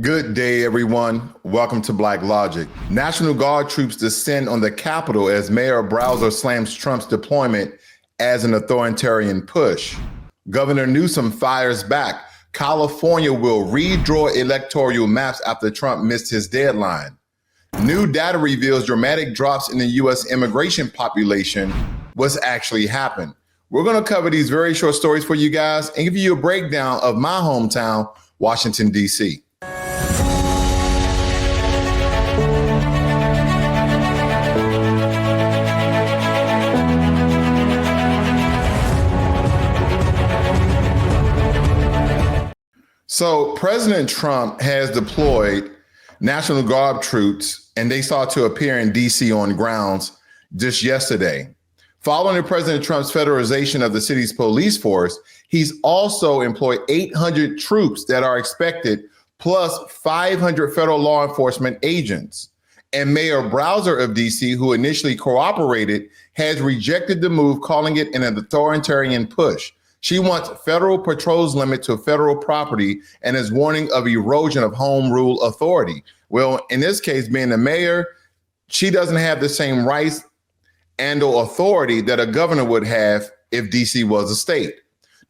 Good day, everyone. Welcome to Blacklogic. National Guard troops descend on the Capitol as Mayor Browser slams Trump's deployment as an authoritarian push. Governor Newsom fires back. California will redraw electoral maps after Trump missed his deadline. New data reveals dramatic drops in the U.S. immigration population. What's actually happened? We're going to cover these very short stories for you guys and give you a breakdown of my hometown, Washington, D.C. So President Trump has deployed National Guard troops, and they sought to appear in D.C. on grounds just yesterday. Following President Trump's federalization of the city's police force, he's also employed 800 troops that are expected, plus 500 federal law enforcement agents. And Mayor Browser of D.C., who initially cooperated, has rejected the move, calling it an authoritarian push. She wants federal patrols limit to federal property and is warning of erosion of home rule authority. Well, in this case, being the mayor, she doesn't have the same rights and or authority that a governor would have if DC was a state.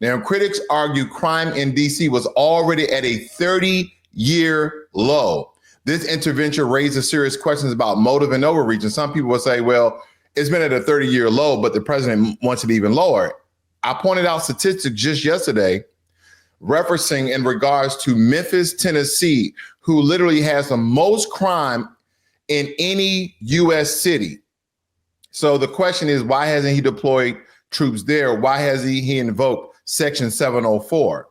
Now, critics argue crime in DC was already at a 30-year low. This intervention raises serious questions about motive and overreach. And some people will say, well, it's been at a 30-year low, but the president wants it even lower. I pointed out statistics just yesterday referencing in regards to Memphis, Tennessee, who literally has the most crime in any U.S. city. So the question is, why hasn't he deployed troops there? Why has he invoked Section 704?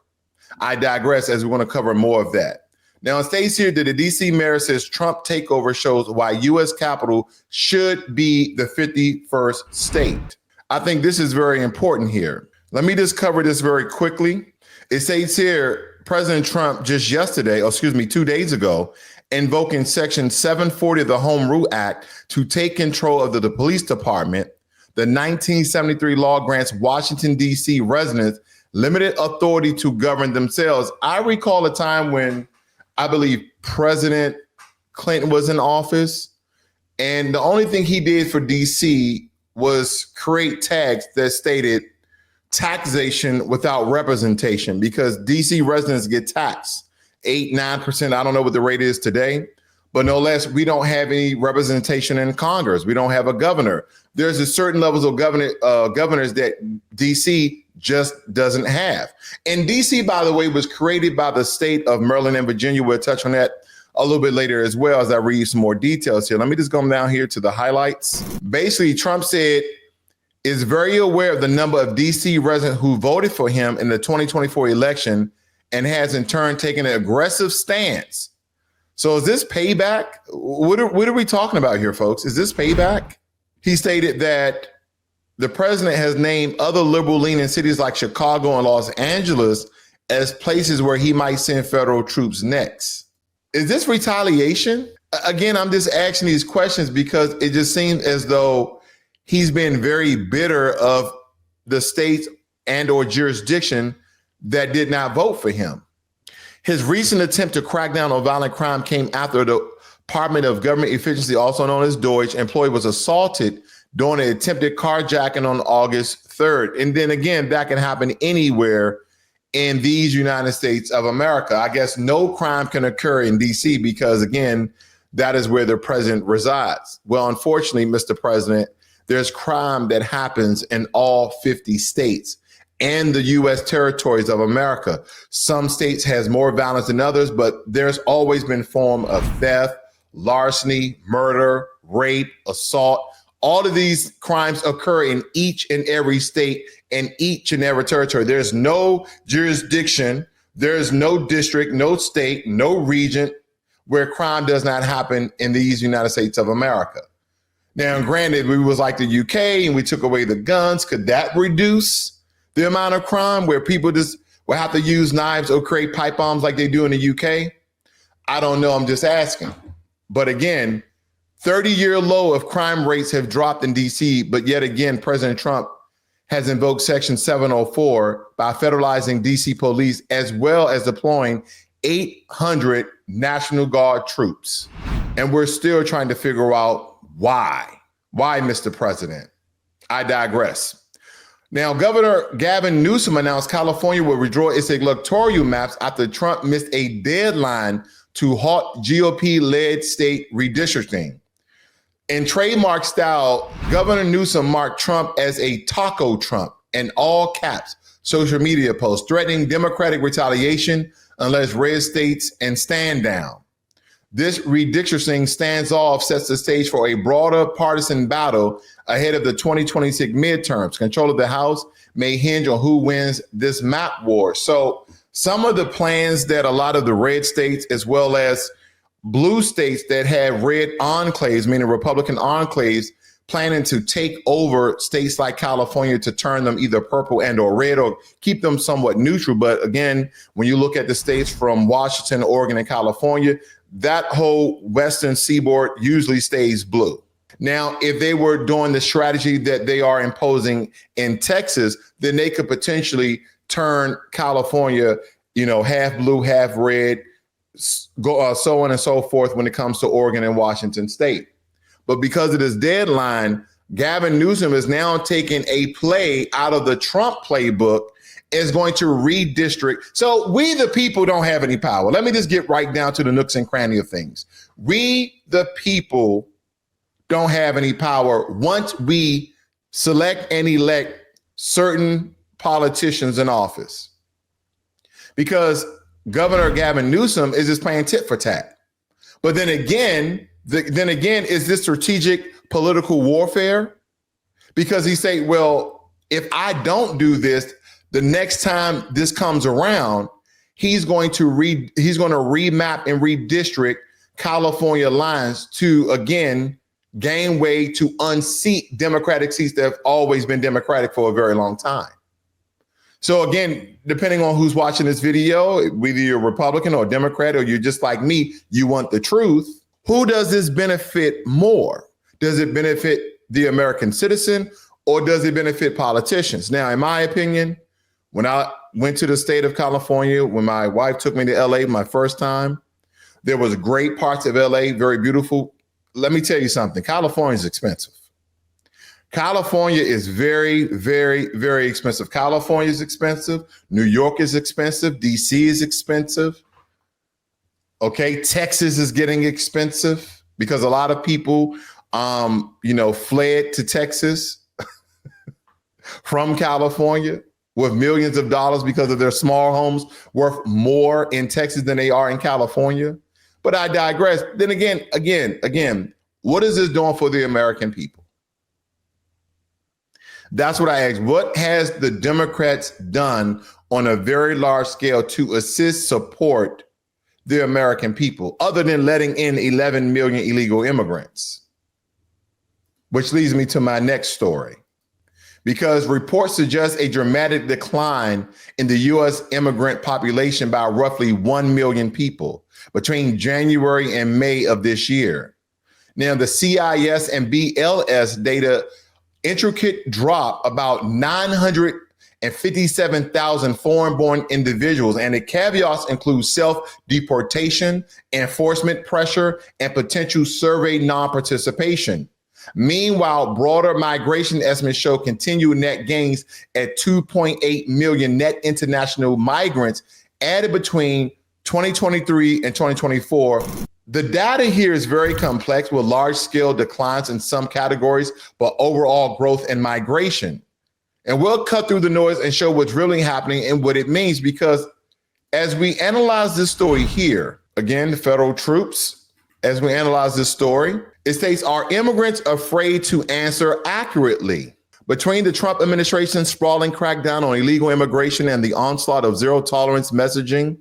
I digress, as we're going to cover more of that. Now, it states here that the D.C. mayor says Trump takeover shows why U.S. Capitol should be the 51st state. I think this is very important here. Let me just cover this very quickly. It states here, President Trump just yesterday, 2 days ago, invoking Section 740 of the Home Rule Act to take control of the police department. The 1973 law grants Washington, D.C. residents limited authority to govern themselves. I recall a time when I believe President Clinton was in office, and the only thing he did for D.C. was create tags that stated taxation without representation, because DC residents get taxed 8-9%. I don't know what the rate is today, but no less, we don't have any representation in Congress. We don't have a governor. There's a certain levels of governors that DC just doesn't have. And DC, by the way, was created by the state of Maryland and Virginia. We'll touch on that a little bit later as well as I read some more details here. Let me just go down here to the highlights. Basically, Trump said is very aware of the number of DC residents who voted for him in the 2024 election and has in turn taken an aggressive stance. So is this payback? What are we talking about here, folks? Is this payback? He stated that the president has named other liberal-leaning cities like Chicago and Los Angeles as places where he might send federal troops next. Is this retaliation? Again, I'm just asking these questions because it just seems as though he's been very bitter of the states and or jurisdiction that did not vote for him. His recent attempt to crack down on violent crime came after the Department of Government Efficiency, also known as DOGE, employee was assaulted during an attempted carjacking on August 3rd. And then again, that can happen anywhere in these United States of America. I guess no crime can occur in DC because, again, that is where the president resides. Well, unfortunately, Mr. President, there's crime that happens in all 50 states and the U.S. territories of America. Some states has more violence than others, but there's always been form of theft, larceny, murder, rape, assault. All of these crimes occur in each and every state and each and every territory. There's no jurisdiction, there's no district, no state, no region where crime does not happen in these United States of America. Now, granted, we was like the UK and we took away the guns. Could that reduce the amount of crime where people just will have to use knives or create pipe bombs like they do in the UK? I don't know. I'm just asking. But again, 30-year low of crime rates have dropped in DC, but yet again, President Trump has invoked Section 704 by federalizing DC police, as well as deploying 800 National Guard troops. And we're still trying to figure out why. Why, Mr. President? I digress. Now, Governor Gavin Newsom announced California will withdraw its electoral maps after Trump missed a deadline to halt GOP-led state redistricting. In trademark style, Governor Newsom marked Trump as a taco Trump in all caps social media post, threatening Democratic retaliation unless red states and stand down. This redistricting standoff sets the stage for a broader partisan battle ahead of the 2026 midterms. Control of the House may hinge on who wins this map war. So some of the plans that a lot of the red states, as well as blue states that have red enclaves, meaning Republican enclaves, planning to take over states like California to turn them either purple and or red or keep them somewhat neutral. But again, when you look at the states from Washington, Oregon, and California, that whole western seaboard usually stays blue. Now, if they were doing the strategy that they are imposing in Texas, then they could potentially turn California, half blue, half red, so on and so forth when it comes to Oregon and Washington state. But because of this deadline, Gavin Newsom is now taking a play out of the Trump playbook, is going to redistrict. So we, the people, don't have any power. Let me just get right down to the nooks and cranny of things. We, the people, don't have any power once we select and elect certain politicians in office. Because Governor Gavin Newsom is just playing tit for tat. But then again, is this strategic political warfare? Because he say, well, if I don't do this, the next time this comes around, he's going to remap and redistrict California lines to, again, gain way to unseat Democratic seats that have always been Democratic for a very long time. So again, depending on who's watching this video, whether you're Republican or Democrat, or you're just like me, you want the truth. Who does this benefit more? Does it benefit the American citizen, or does it benefit politicians? Now, in my opinion, when I went to the state of California, when my wife took me to LA my first time, there was great parts of LA, very beautiful. Let me tell you something. California is expensive. California is very, very, very expensive. California is expensive. New York is expensive. DC is expensive. Okay, Texas is getting expensive because a lot of people, fled to Texas from California with millions of dollars because of their small homes worth more in Texas than they are in California. But I digress. Then again, what is this doing for the American people? That's what I ask. What has the Democrats done on a very large scale to assist, support the American people, other than letting in 11 million illegal immigrants? Which leads me to my next story. Because reports suggest a dramatic decline in the U.S. immigrant population by roughly 1 million people between January and May of this year. Now, the CIS and BLS data intricate drop about 957,000 foreign-born individuals, and the caveats include self-deportation, enforcement pressure, and potential survey non-participation. Meanwhile, broader migration estimates show continued net gains at 2.8 million net international migrants added between 2023 and 2024. The data here is very complex with large-scale declines in some categories, but overall growth and migration. And we'll cut through the noise and show what's really happening and what it means, because as we analyze this story here, again, the federal troops, as we analyze this story, it states, are immigrants afraid to answer accurately? Between the Trump administration's sprawling crackdown on illegal immigration and the onslaught of zero tolerance messaging,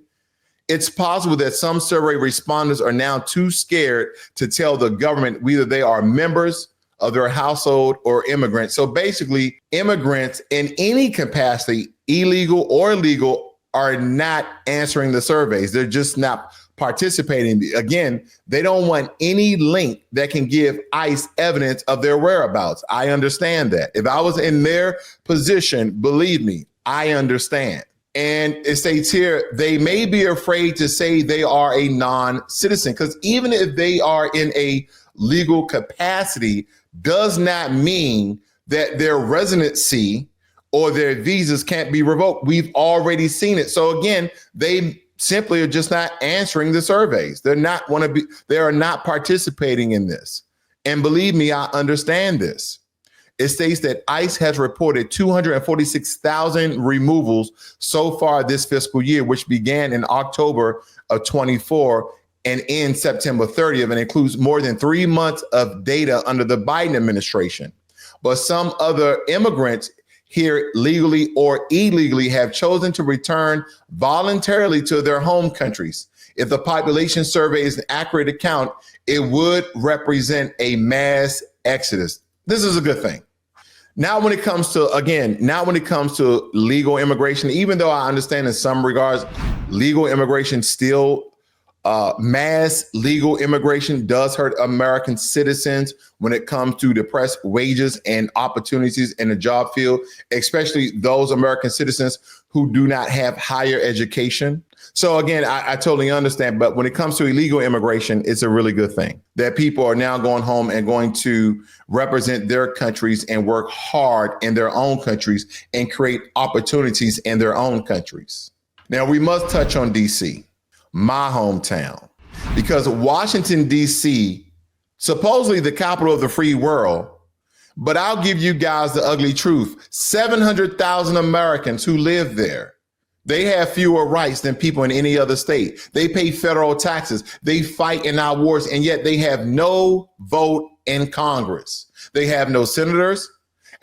it's possible that some survey respondents are now too scared to tell the government whether they are members of their household or immigrants. So basically, immigrants in any capacity, illegal or legal, are not answering the surveys. They're just not participating. Again, they don't want any link that can give ICE evidence of their whereabouts. I understand that. If I was in their position, believe me, I understand. And it states here, they may be afraid to say they are a non-citizen, because even if they are in a legal capacity, does not mean that their residency or their visas can't be revoked. We've already seen it. So again, they simply are just not answering the surveys. They are not participating in this. And believe me, I understand this. It states that ICE has reported 246,000 removals so far this fiscal year, which began in October of 24 and ends September 30th, and includes more than 3 months of data under the Biden administration. But some other immigrants here legally or illegally have chosen to return voluntarily to their home countries. If the population survey is an accurate account, it would represent a mass exodus. This is a good thing. Now, when it comes to legal immigration, even though I understand in some regards, legal immigration still, mass legal immigration does hurt American citizens when it comes to depressed wages and opportunities in the job field, especially those American citizens who do not have higher education. So again, I totally understand. But when it comes to illegal immigration, it's a really good thing that people are now going home and going to represent their countries and work hard in their own countries and create opportunities in their own countries. Now, we must touch on DC, my hometown, because Washington, DC, supposedly the capital of the free world. But I'll give you guys the ugly truth. 700,000 Americans who live there. They have fewer rights than people in any other state. They pay federal taxes. They fight in our wars, and yet they have no vote in Congress. They have no senators,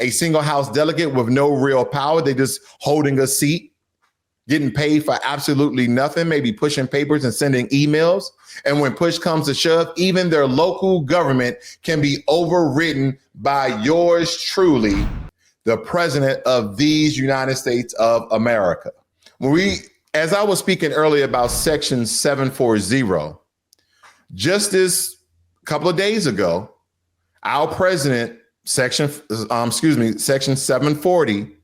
a single House delegate with no real power. They just holding a seat, getting paid for absolutely nothing, maybe pushing papers and sending emails. And when push comes to shove, even their local government can be overridden by yours truly, the president of these United States of America. As I was speaking earlier about Section 740, just this couple of days ago, our president, Section 740,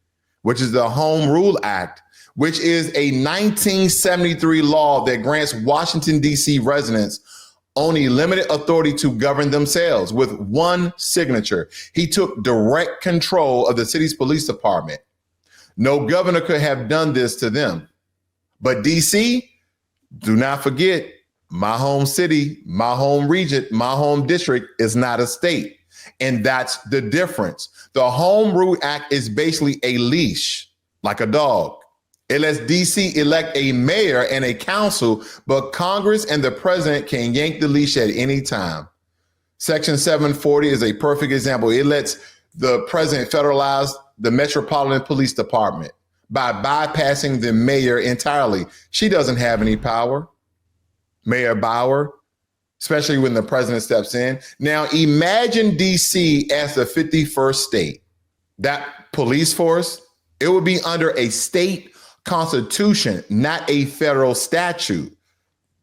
which is the Home Rule Act, which is a 1973 law that grants Washington, D.C. residents only limited authority to govern themselves with one signature. He took direct control of the city's police department. No governor could have done this to them. But DC, do not forget, my home city, my home region, my home district is not a state. And that's the difference. The Home Rule Act is basically a leash, like a dog. It lets DC elect a mayor and a council, but Congress and the president can yank the leash at any time. Section 740 is a perfect example. It lets the president federalize the Metropolitan Police Department by bypassing the mayor entirely. She doesn't have any power, Mayor Bauer, especially when the president steps in. Now, imagine DC as the 51st state. That police force, it would be under a state constitution, not a federal statute.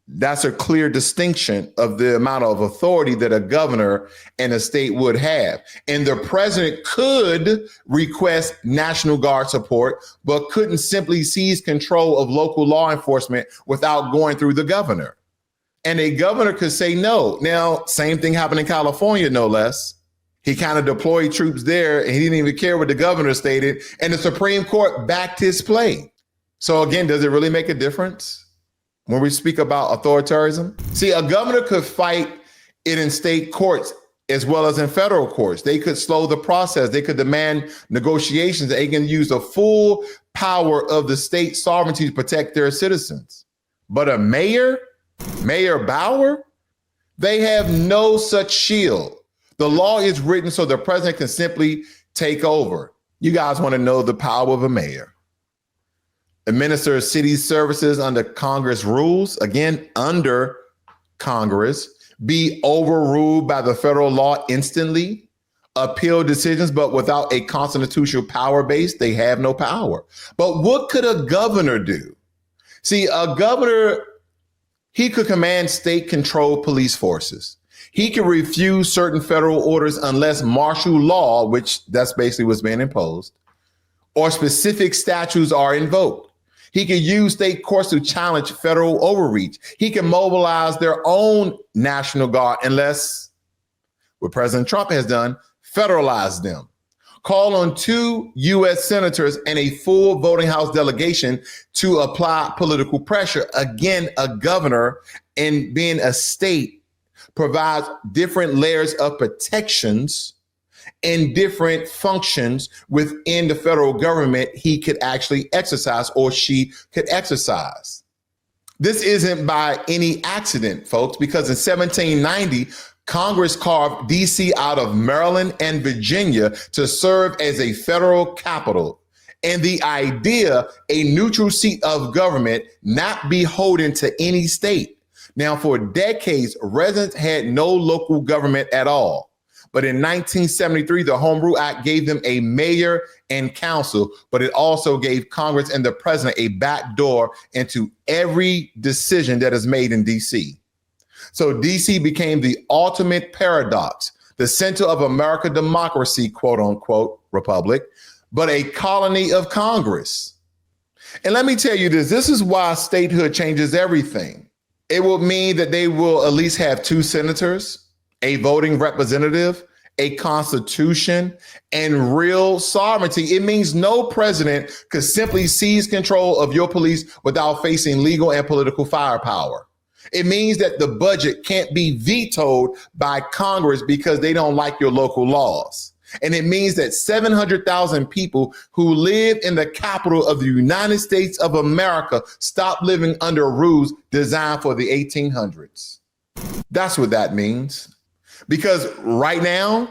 That's a clear distinction of the amount of authority that a governor and a state would have. And the president could request National Guard support, but couldn't simply seize control of local law enforcement without going through the governor. And a governor could say no. Now, same thing happened in California, no less. He kind of deployed troops there and he didn't even care what the governor stated. And the Supreme Court backed his play. So again, does it really make a difference when we speak about authoritarianism? See, a governor could fight it in state courts as well as in federal courts. They could slow the process. They could demand negotiations. They can use the full power of the state sovereignty to protect their citizens. But a mayor, Mayor Bauer, they have no such shield. The law is written so the president can simply take over. You guys want to know the power of a mayor. Administer city services under Congress rules, again, under Congress, be overruled by the federal law instantly, appeal decisions, but without a constitutional power base, they have no power. But what could a governor do? See, a governor, he could command state-controlled police forces. He could refuse certain federal orders unless martial law, which that's basically what's being imposed, or specific statutes are invoked. He can use state courts to challenge federal overreach. He can mobilize their own National Guard unless, what President Trump has done, federalize them. Call on 2 U.S. senators and a full voting House delegation to apply political pressure. Again, a governor, and being a state, provides different layers of protections and different functions within the federal government he could actually exercise, or she could exercise. This isn't by any accident, folks, because in 1790, Congress carved D.C. out of Maryland and Virginia to serve as a federal capital. And the idea, a neutral seat of government, not beholden to any state. Now, for decades, residents had no local government at all. But in 1973, the Home Rule Act gave them a mayor and council, but it also gave Congress and the president a back door into every decision that is made in D.C. So D.C. became the ultimate paradox, the center of American democracy, quote unquote, republic, but a colony of Congress. And let me tell you this is why statehood changes everything. It will mean that they will at least have 2 senators, a voting representative, a constitution, and real sovereignty. It means no president could simply seize control of your police without facing legal and political firepower. It means that the budget can't be vetoed by Congress because they don't like your local laws. And it means that 700,000 people who live in the capital of the United States of America stop living under rules designed for the 1800s. That's what that means. Because right now,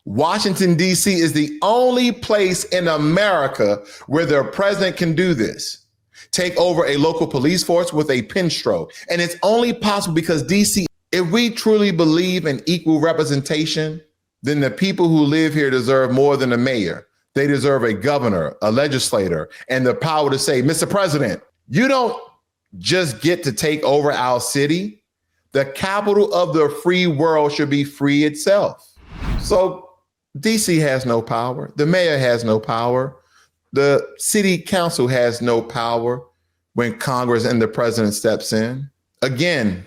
Washington, D.C. is the only place in America where the president can do this. Take over a local police force with a pen stroke. And it's only possible because D.C., if we truly believe in equal representation, then the people who live here deserve more than a mayor. They deserve a governor, a legislator, and the power to say, Mr. President, you don't just get to take over our city. The capital of the free world should be free itself. So D.C. has no power. The mayor has no power. The city council has no power when Congress and the president steps in. Again,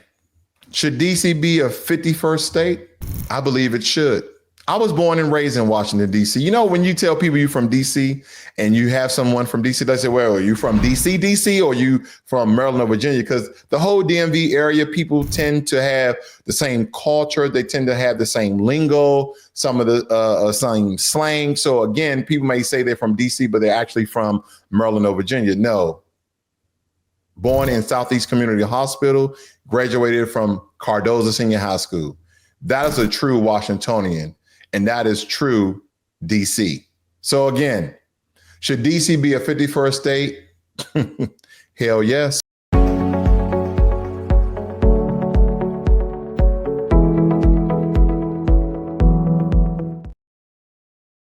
should D.C. be a 51st state? I believe it should. I was born and raised in Washington, D.C. You know, when you tell people you're from D.C. and you have someone from D.C., they say, well, are you from D.C., or you from Maryland or Virginia? Because the whole DMV area, people tend to have the same culture. They tend to have the same lingo, some of the same slang. So again, people may say they're from D.C., but they're actually from Maryland or Virginia. No. Born in Southeast Community Hospital, graduated from Cardozo Senior High School. That is a true Washingtonian. And that is true DC. So again, should DC be a 51st state? Hell yes.